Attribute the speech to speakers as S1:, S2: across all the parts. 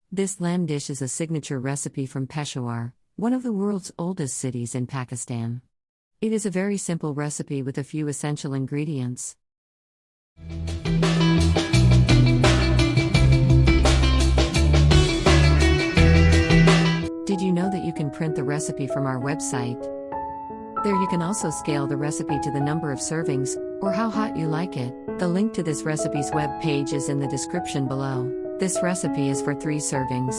S1: This lamb dish is a signature recipe from Peshawar, one of the world's oldest cities in Pakistan. It is a very simple recipe with a few essential ingredients. Did you know that you can print the recipe from our website? There you can also scale the recipe to the number of servings, or how hot you like it. The link to this recipe's web page is in the description below. This recipe is for 3 servings.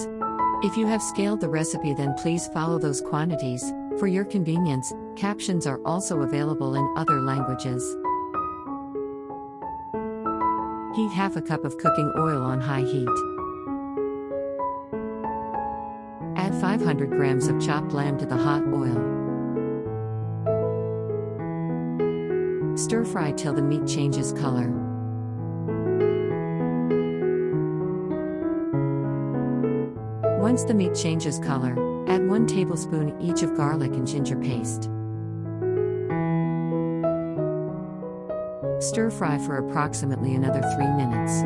S1: If you have scaled the recipe, then please follow those quantities. For your convenience, captions are also available in other languages. Heat half a cup of cooking oil on high heat. Add 500 grams of chopped lamb to the hot oil. Stir fry till the meat changes color. Once the meat changes color, add 1 tablespoon each of garlic and ginger paste. Stir fry for approximately another 3 minutes.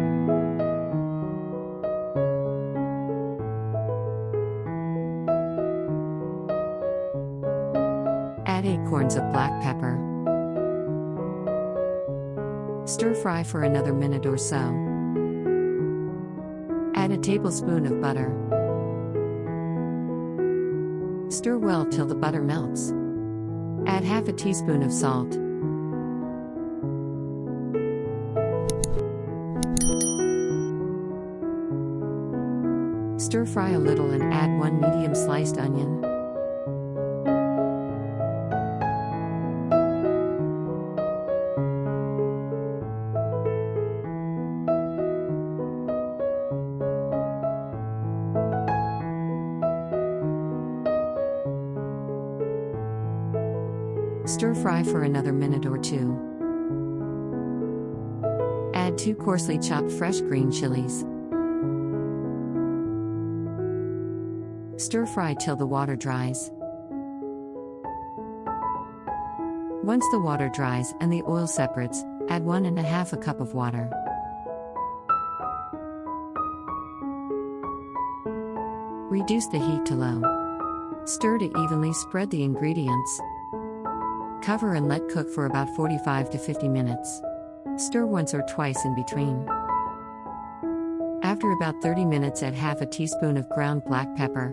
S1: Add acorns of black pepper. Stir fry for another minute or so. Add a tablespoon of butter. Stir well till the butter melts. Add half a teaspoon of salt. Stir fry a little and add 1 medium sliced onion. Stir fry for another minute or 2. Add 2 coarsely chopped fresh green chilies. Stir fry till the water dries. Once the water dries and the oil separates, add 1½ cup of water. Reduce the heat to low. Stir to evenly spread the ingredients. Cover and let cook for about 45 to 50 minutes. Stir once or twice in between. After about 30 minutes, add half a teaspoon of ground black pepper.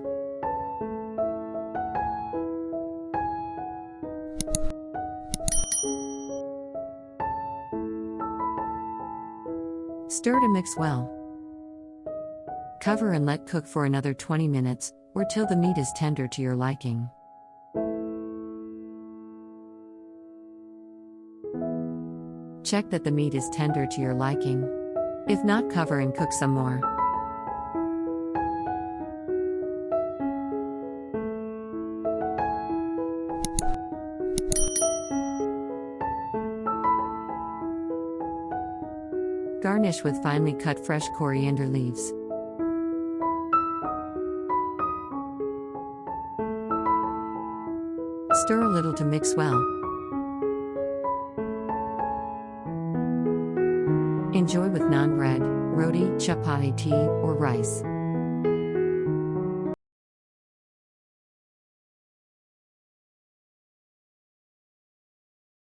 S1: Stir to mix well. Cover and let cook for another 20 minutes, or till the meat is tender to your liking. Check that the meat is tender to your liking. If not, cover and cook some more. Garnish with finely cut fresh coriander leaves. Stir a little to mix well. Enjoy with naan bread, roti, chapati, tea, or rice.